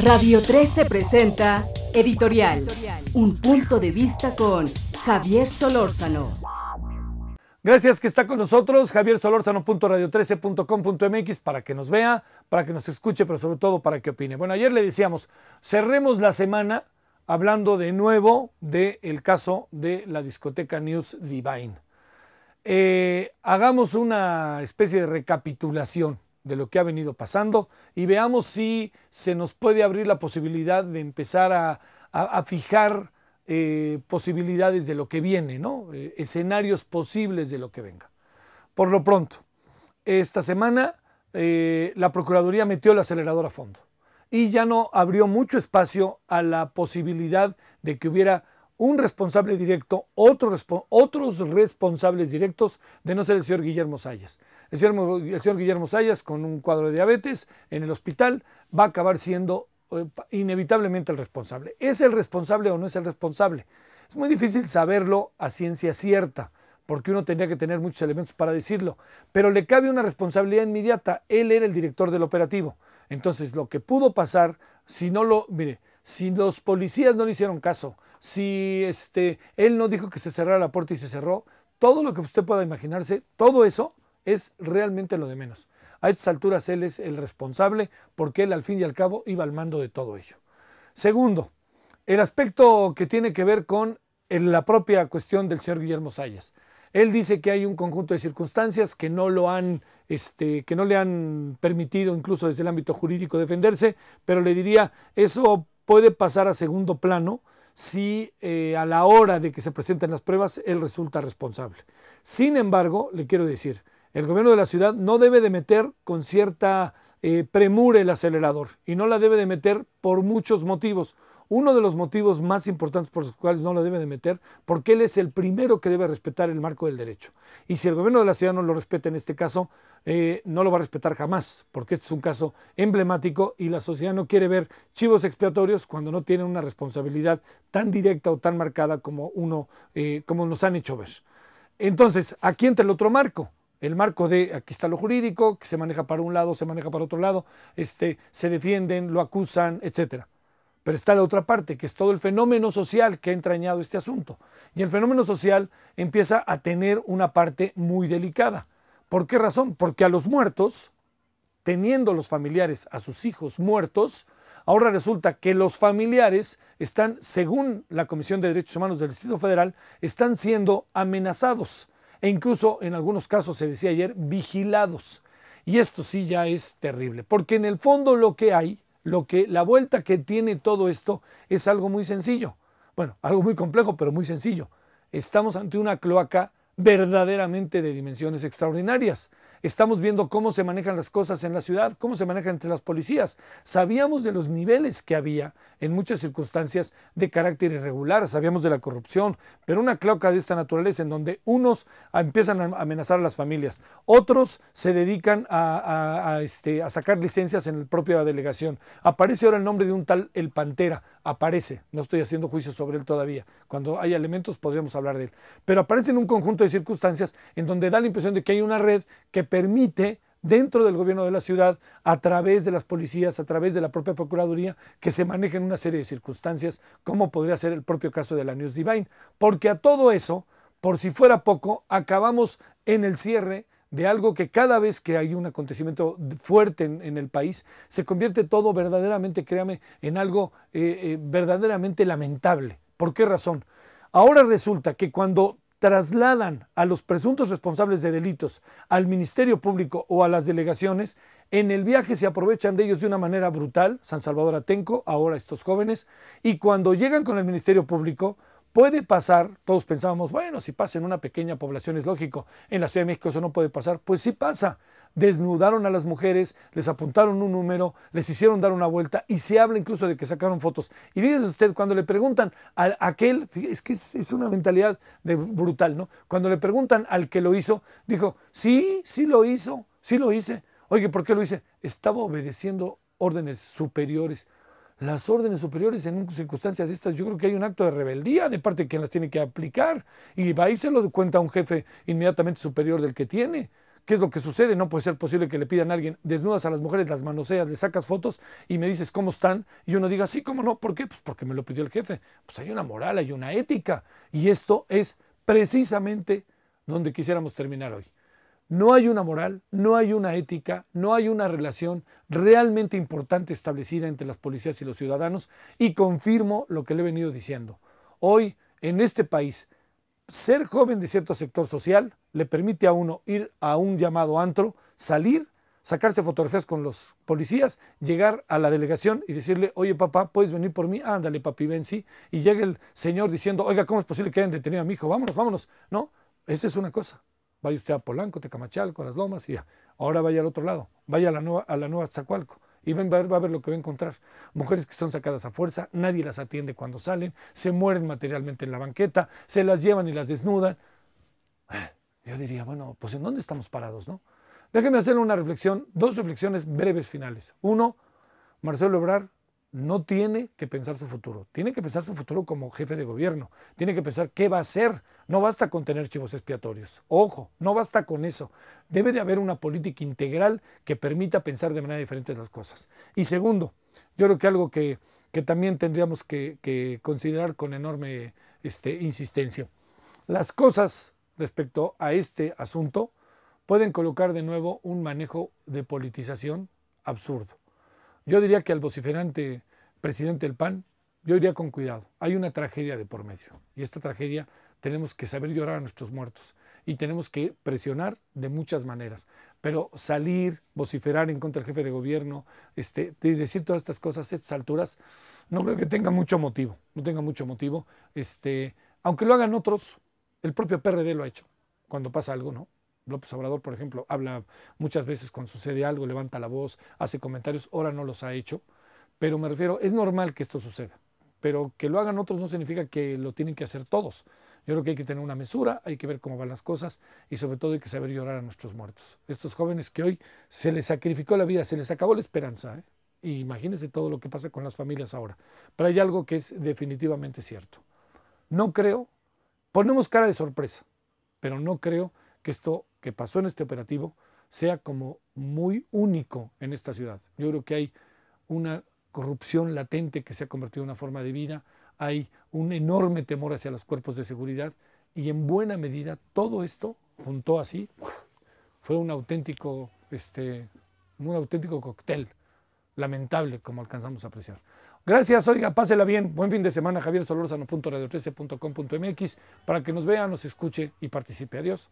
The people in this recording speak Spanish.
Radio 13 presenta Editorial, un punto de vista con Javier Solórzano. Gracias que está con nosotros, Javier Solórzano.radio13.com.mx, para que nos vea, para que nos escuche, pero sobre todo para que opine. Bueno, ayer le decíamos, cerremos la semana hablando de nuevo del caso de la discoteca News Divine. Hagamos una especie de recapitulación de lo que ha venido pasando y veamos si se nos puede abrir la posibilidad de empezar a fijar posibilidades de lo que viene, ¿no? Escenarios posibles de lo que venga. Por lo pronto, esta semana la Procuraduría metió el acelerador a fondo y ya no abrió mucho espacio a la posibilidad de que hubiera un responsable directo, otros responsables directos, de no ser el señor Guillermo Zayas. El señor Guillermo Zayas, con un cuadro de diabetes en el hospital, va a acabar siendo inevitablemente el responsable. ¿Es el responsable o no es el responsable? Es muy difícil saberlo a ciencia cierta, porque uno tendría que tener muchos elementos para decirlo, pero le cabe una responsabilidad inmediata. Él era el director del operativo. Entonces, lo que pudo pasar, si los policías no le hicieron caso, si él no dijo que se cerrara la puerta y se cerró, todo lo que usted pueda imaginarse, todo eso es realmente lo de menos. A estas alturas él es el responsable porque él al fin y al cabo iba al mando de todo ello. Segundo, el aspecto que tiene que ver con la propia cuestión del señor Guillermo Zayas. Él dice que hay un conjunto de circunstancias que no le han permitido incluso desde el ámbito jurídico defenderse, pero le diría, eso puede pasar a segundo plano si a la hora de que se presenten las pruebas él resulta responsable. Sin embargo, le quiero decir, el gobierno de la ciudad no debe de meter con cierta premura el acelerador y no la debe de meter por muchos motivos. Uno de los motivos más importantes por los cuales no lo debe de meter, porque él es el primero que debe respetar el marco del derecho. Y si el gobierno de la ciudad no lo respeta en este caso, no lo va a respetar jamás, porque este es un caso emblemático y la sociedad no quiere ver chivos expiatorios cuando no tienen una responsabilidad tan directa o tan marcada como nos han hecho ver. Entonces, aquí entra el otro marco. El marco de, aquí está lo jurídico, que se maneja para un lado, se maneja para otro lado, se defienden, lo acusan, etcétera. Pero está la otra parte, que es todo el fenómeno social que ha entrañado este asunto. Y el fenómeno social empieza a tener una parte muy delicada. ¿Por qué razón? Porque a los muertos, teniendo los familiares a sus hijos muertos, ahora resulta que los familiares están, según la Comisión de Derechos Humanos del Distrito Federal, están siendo amenazados. E incluso en algunos casos, se decía ayer, vigilados. Y esto sí ya es terrible, porque en el fondo la vuelta que tiene todo esto es algo muy sencillo. Bueno, algo muy complejo, pero muy sencillo. Estamos ante una cloaca verdaderamente de dimensiones extraordinarias. Estamos viendo cómo se manejan las cosas en la ciudad, cómo se manejan entre las policías. Sabíamos de los niveles que había en muchas circunstancias de carácter irregular, sabíamos de la corrupción, pero una cloaca de esta naturaleza en donde unos empiezan a amenazar a las familias, otros se dedican a sacar licencias en la propia delegación. Aparece ahora el nombre de un tal El Pantera, aparece, no estoy haciendo juicio sobre él todavía, cuando hay elementos podríamos hablar de él, pero aparece en un conjunto de circunstancias en donde da la impresión de que hay una red que permite dentro del gobierno de la ciudad, a través de las policías, a través de la propia Procuraduría, que se manejen una serie de circunstancias, como podría ser el propio caso de la News Divine, porque a todo eso, por si fuera poco, acabamos en el cierre de algo que cada vez que hay un acontecimiento fuerte en el país, se convierte todo verdaderamente, créame, en algo verdaderamente lamentable. ¿Por qué razón? Ahora resulta que cuando trasladan a los presuntos responsables de delitos al Ministerio Público o a las delegaciones, en el viaje se aprovechan de ellos de una manera brutal, San Salvador Atenco, ahora estos jóvenes, y cuando llegan con el Ministerio Público, puede pasar, todos pensábamos, bueno, si pasa en una pequeña población es lógico, en la Ciudad de México eso no puede pasar, pues sí pasa. Desnudaron a las mujeres, les apuntaron un número, les hicieron dar una vuelta y se habla incluso de que sacaron fotos. Y fíjese usted, cuando le preguntan a aquel, es que es una mentalidad brutal, ¿no? Cuando le preguntan al que lo hizo, dijo, sí lo hizo, sí lo hice. Oye, ¿por qué lo hice? Estaba obedeciendo órdenes superiores. Las órdenes superiores en circunstancias de estas, yo creo que hay un acto de rebeldía de parte de quien las tiene que aplicar y va y se lo cuenta a un jefe inmediatamente superior del que tiene. ¿Qué es lo que sucede? No puede ser posible que le pidan a alguien, desnudas a las mujeres, las manoseas, le sacas fotos y me dices cómo están, y uno diga, sí, cómo no, ¿por qué? Pues porque me lo pidió el jefe. Pues hay una moral, hay una ética, y esto es precisamente donde quisiéramos terminar hoy. No hay una moral, no hay una ética, no hay una relación realmente importante establecida entre las policías y los ciudadanos, y confirmo lo que le he venido diciendo. Hoy, en este país, ser joven de cierto sector social le permite a uno ir a un llamado antro, salir, sacarse fotografías con los policías, llegar a la delegación y decirle, oye papá, ¿puedes venir por mí? Ándale papi, ven, sí. Y llega el señor diciendo, oiga, ¿cómo es posible que hayan detenido a mi hijo? Vámonos, vámonos. No, esa es una cosa. Vaya usted a Polanco, Tecamachalco, a Las Lomas y ya. Ahora vaya al otro lado, vaya a la nueva Zacualco y va a ver lo que va a encontrar. Mujeres que son sacadas a fuerza, nadie las atiende cuando salen, se mueren materialmente en la banqueta, se las llevan y las desnudan. Yo diría, bueno, pues ¿en dónde estamos parados, no? Déjenme hacer una reflexión, dos reflexiones breves finales. Uno, Marcelo Ebrard no tiene que pensar su futuro, tiene que pensar su futuro como jefe de gobierno, tiene que pensar qué va a hacer. No basta con tener chivos expiatorios, ojo, no basta con eso. Debe de haber una política integral que permita pensar de manera diferente las cosas. Y segundo, yo creo que algo que también tendríamos que considerar con enorme insistencia. Las cosas respecto a este asunto pueden colocar de nuevo un manejo de politización absurdo. Yo diría que al vociferante presidente del PAN, yo iría con cuidado. Hay una tragedia de por medio y esta tragedia tenemos que saber llorar a nuestros muertos y tenemos que presionar de muchas maneras. Pero salir, vociferar en contra del jefe de gobierno, decir todas estas cosas a estas alturas, no creo que tenga mucho motivo. No tenga mucho motivo. Aunque lo hagan otros, el propio PRD lo ha hecho cuando pasa algo, ¿no? López Obrador, por ejemplo, habla muchas veces cuando sucede algo, levanta la voz, hace comentarios, ahora no los ha hecho, pero me refiero, es normal que esto suceda, pero que lo hagan otros no significa que lo tienen que hacer todos. Yo creo que hay que tener una mesura, hay que ver cómo van las cosas y sobre todo hay que saber llorar a nuestros muertos. Estos jóvenes que hoy se les sacrificó la vida, se les acabó la esperanza, ¿eh? Y imagínense todo lo que pasa con las familias ahora. Pero hay algo que es definitivamente cierto. No creo, ponemos cara de sorpresa, pero no creo que esto que pasó en este operativo sea como muy único en esta ciudad. Yo creo que hay una corrupción latente que se ha convertido en una forma de vida, hay un enorme temor hacia los cuerpos de seguridad y en buena medida todo esto juntó así, fue un auténtico cóctel lamentable como alcanzamos a apreciar. Gracias, oiga, pásela bien, buen fin de semana, Javier Solórzano.radio13.com.mx para que nos vea, nos escuche y participe. Adiós.